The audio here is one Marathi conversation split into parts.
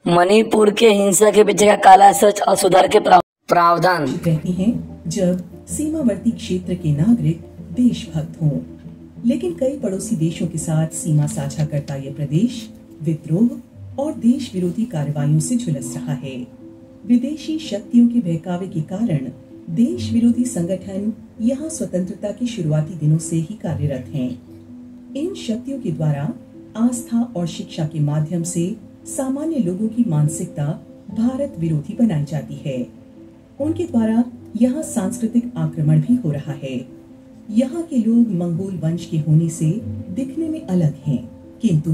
मणिपुर के हिंसा के पीछे का काला सच और सुधार के प्रावधान। कहती हैं जब सीमावर्ती क्षेत्र के नागरिक देशभक्त हों, लेकिन कई पड़ोसी देशों के साथ सीमा साझा करता ये प्रदेश विद्रोह और देश विरोधी कार्रवाइयों से झुलस रहा है। विदेशी शक्तियों के बहकावे के कारण देश विरोधी संगठन यहाँ स्वतंत्रता के शुरुआती दिनों से ही कार्यरत हैं। इन शक्तियों के द्वारा आस्था और शिक्षा के माध्यम से सामान्य लोगों की मानसिकता भारत विरोधी बनाई जाती है। उनके द्वारा यहाँ सांस्कृतिक आक्रमण भी हो रहा है। यहाँ के लोग मंगोल वंश के होने से दिखने में अलग हैं, किंतु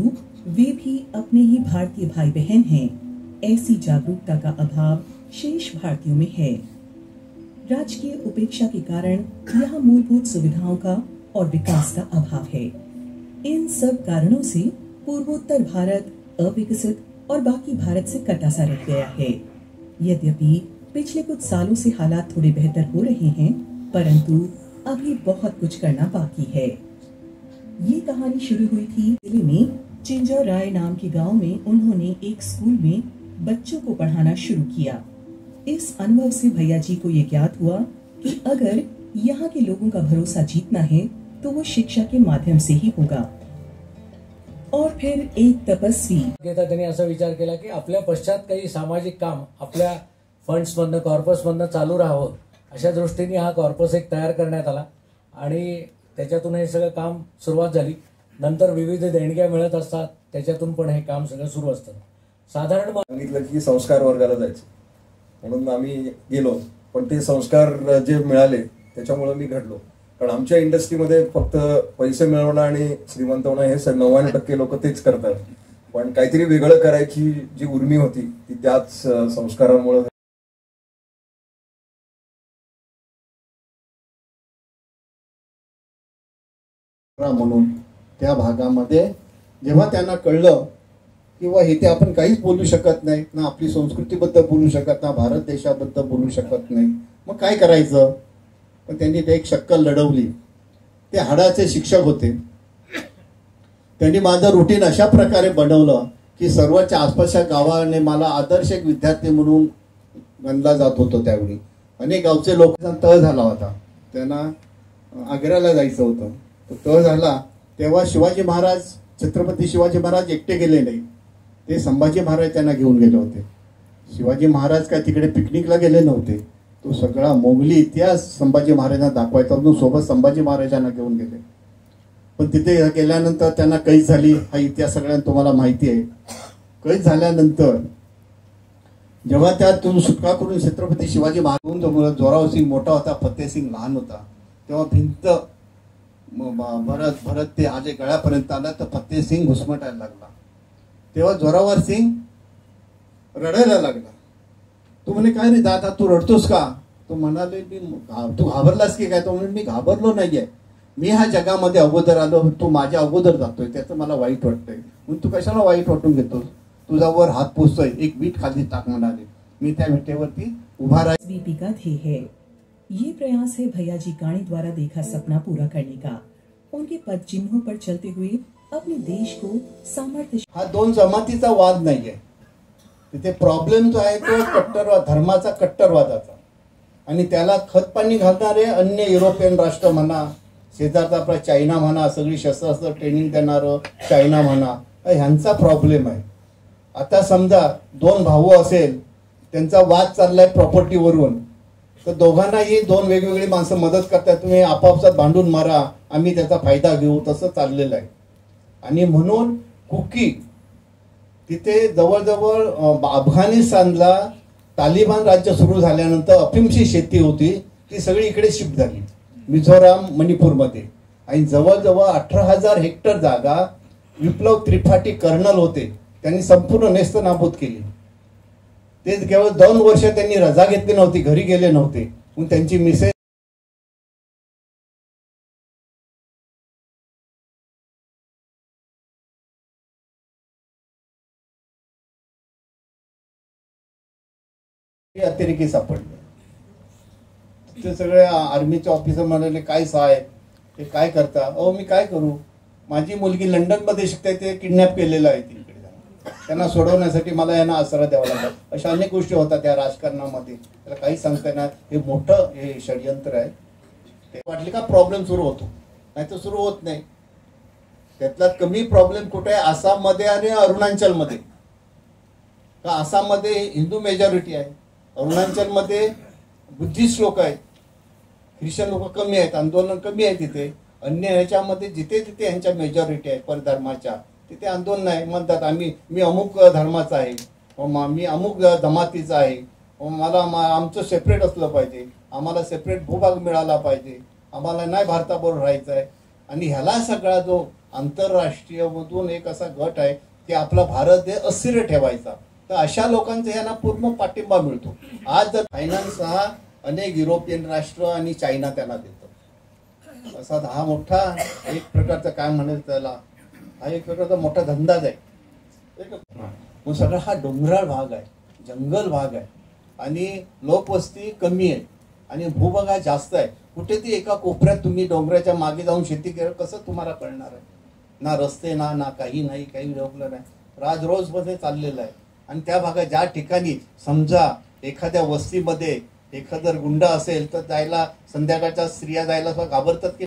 वे भी अपने ही भारतीय भाई बहन हैं। ऐसी जागरूकता का अभाव शेष भारतीयों में है। राजकीय उपेक्षा के कारण यहाँ मूलभूत सुविधाओं का और विकास का अभाव है। इन सब कारणों से पूर्वोत्तर भारत अविकसित और बाकी भारत से कटा सा रह गया है। यद्यपि पिछले कुछ सालों से हालात थोड़े बेहतर हो रहे हैं, परंतु अभी बहुत कुछ करना बाकी है। ये कहानी शुरू हुई थी जिले में चिंजा राय नाम के गांव में। उन्होंने एक स्कूल में बच्चों को पढ़ाना शुरू किया। इस अनुभव से भैया जी को ये ज्ञात हुआ कि अगर यहाँ के लोगों का भरोसा जीतना है तो वो शिक्षा के माध्यम से ही होगा। और फिर एक तपस्वी त्यांनी असा विचार केला की आपल्या पश्चात काही सामाजिक काम आपल्या फंड्स मधनं कॉर्पस मधनं चालू राहावं, अशा दृष्टीने हा कॉर्पस एक तयार करण्यात आला आणि त्याच्यातून हे सगळं काम सुरुवात झाली। नंतर विविध देणग्या मिळत असतात, त्याच्यातून पण हे काम सगळं सुरू असतं। साधारण सांगितलं की संस्कार वर्गाला जायचं म्हणून आम्ही गेलो, पण ते संस्कार जे मिळाले त्याच्यामुळे मी घडलो। कारण आमच्या इंडस्ट्रीमध्ये फक्त पैसे मिळवणं आणि श्रीमंत होणं हे 99% लोक तेच करतात, पण काहीतरी वेगळं करायची जी उर्मी होती ती त्याच संस्कारांमुळे म्हणून त्या भागामध्ये जेव्हा त्यांना कळलं किंवा इथे आपण काहीच बोलू शकत नाही, ना आपली संस्कृतीबद्दल बोलू शकत, ना भारत देशाबद्दल बोलू शकत नाही, मग काय करायचं? पण त्यांनी ते एक शक्कल लढवली। ते हाडाचे शिक्षक होते। त्यांनी माझं रुटीन अशा प्रकारे बनवलं की सर्वच्या आसपासच्या गावाने मला आदर्श एक विद्यार्थी म्हणून गणला जात होतो। त्यावेळी अनेक गावचे लोकांचा तळ झाला होता, त्यांना आग्र्याला जायचं होतं। तो तळ झाला तेव्हा शिवाजी महाराज, छत्रपती शिवाजी महाराज एकटे गेले नाही, ते संभाजी महाराज त्यांना घेऊन गेले होते। शिवाजी महाराज काय तिकडे पिकनिकला गेले नव्हते, तो सगळा मोगली इतिहास संभाजी महाराजांना दाखवायचा म्हणून सोबत संभाजी महाराजांना घेऊन गेले। पण तिथे गेल्यानंतर त्यांना कैद झाली, हा इतिहास सगळ्यांना तुम्हाला माहिती आहे। कैद झाल्यानंतर जेव्हा त्यातून सुटका करून छत्रपती शिवाजी महाराज, जोरावर सिंग मोठा होता, फतेह सिंग लहान होता, तेव्हा भिंत भरत ते आजे गळ्यापर्यंत आला तर फतेह सिंग घुसमटायला लागला। तेव्हा जोरावर सिंग रडायला लागला। तू म्हणे काय रे दादा तू रडतोस का? तो म्हणाले तू घाबरलास की काय? तो म्हणे मी घाबरलो नाहीये, मी ह्या जगामध्ये अगोदर आलो, तू माझ्या अगोदर जातोय, त्याचं मला वाईट वाटतंय। म्हणून तू कशाला वाईट वाटून घेतोस? तुझा वर हात पोचतोय, एक वीट खाली टाक म्हणाले। मी त्या विटेवरती उभा बीपी का ध्येय है। ये प्रयास है भैया जी काणी द्वारा देखा सपना पूरा करने का। उनके पद चिन्हों पर चलते हुए अपने देश को सामर्थ्य। हा दोन जमातीचा वाद नाहीये, तिथे प्रॉब्लेम जो आहे तो कट्टरवाद, धर्माचा कट्टरवादाचा, आणि त्याला खतपाणी घालणारे अन्य युरोपियन राष्ट्र म्हणा, शेजारचा आपला चायना म्हणा, सगळी शस्त्रास्त्र ट्रेनिंग देणारं चायना म्हणा, ह्यांचा प्रॉब्लेम आहे। आता समजा दोन भाऊ असेल, त्यांचा वाद चाललाय प्रॉपर्टीवरून, तर दोघांनाही दोन वेगवेगळी माणसं मदत करतात, तुम्ही आपापसात भांडून मारा, आम्ही त्याचा फायदा घेऊ, तसं चाललेलं आहे। आणि म्हणून कुकी तिथे जवळजवळ अफगाणिस्तानला तालिबान राज्य सुरू झाल्यानंतर अफीमची शेती होती, ती सगळी इकडे शिफ्ट झाली मिझोराम मणिपूरमध्ये, आणि जवळजवळ 18,000 हेक्टर जागा विप्लव त्रिपाठी कर्नल होते, त्यांनी संपूर्ण नेस्तनाबूत केली। ते केवळ 2 वर्ष त्यांनी रजा घेतली नव्हती, घरी गेले नव्हते, म्हणून त्यांची मिसेस अतिरेकी सापडले। ते सगळे आर्मीचे ऑफिसर म्हणाले काय साहेब ते काय करता? अहो मी काय करू, माझी मुलगी लंडन मध्ये शिकते, ते किडनॅप केलेलं आहे तिकडे, त्यांना सोडवण्यासाठी मला यांना आसरा द्यावा लागला. अशा अनेक गोष्टी होतात या राजकारणामध्ये, त्याला काही सांगता येणार. हे मोठं हे षडयंत्र आहे. ते वाटले का प्रॉब्लेम सुरू होतो, नाही तर सुरू होत नाही. त्यातला कमी प्रॉब्लेम कुठे आहे? आसाममध्ये आणि अरुणाचलमध्ये. का आसाममध्ये हिंदू मेजॉरिटी आहे, अरुणाचलमध्ये बुद्धिस्ट लोक आहेत, ख्रिश्चन लोक कमी आहेत, आंदोलन कमी आहे तिथे. अन्य ह्याच्यामध्ये जिथे जिथे यांच्या मेजॉरिटी आहे परधर्माच्या, तिथे आंदोलन आहे. म्हणतात मी अमुक धर्माचा आहे, मी अमुक जमातीचा आहे, मला आमचं सेपरेट असलं पाहिजे, आम्हाला सेपरेट भूभाग मिळाला पाहिजे, आम्हाला नाही भारताबरोबर राहायचं आहे. आणि ह्याला सगळा जो आंतरराष्ट्रीय मधून एक असा गट आहे की आपला भारत हे अस्थिर ठेवायचा, तर अशा लोकांचा यांना पूर्ण पाठिंबा मिळतो. आज जर फायनान्स हा अनेक युरोपियन राष्ट्र आणि चायना त्यांना देतो. असा हा मोठा एक प्रकारचा काय म्हणेल त्याला, हा एक प्रकारचा मोठा धंदाच आहे. मग सगळा हा डोंगराळ भाग आहे, जंगल भाग आहे आणि लोकवस्ती कमी आहे आणि भूभाग हा जास्त आहे. कुठे ती एका कोपऱ्यात तुम्ही डोंगराच्या मागे जाऊन शेती केलं कसं तुम्हाला कळणार आहे? ना रस्ते ना काही नाही, काही रोखलं नाही, राजरोज मध्ये चाललेलं आहे. आणि त्या भागात ज्या ठिकाणी समजा एखाद्या वस्तीमध्ये एखादा गुंड असेल तर जायला, संध्याकाळच्या स्त्रिया जायला घाबरतात की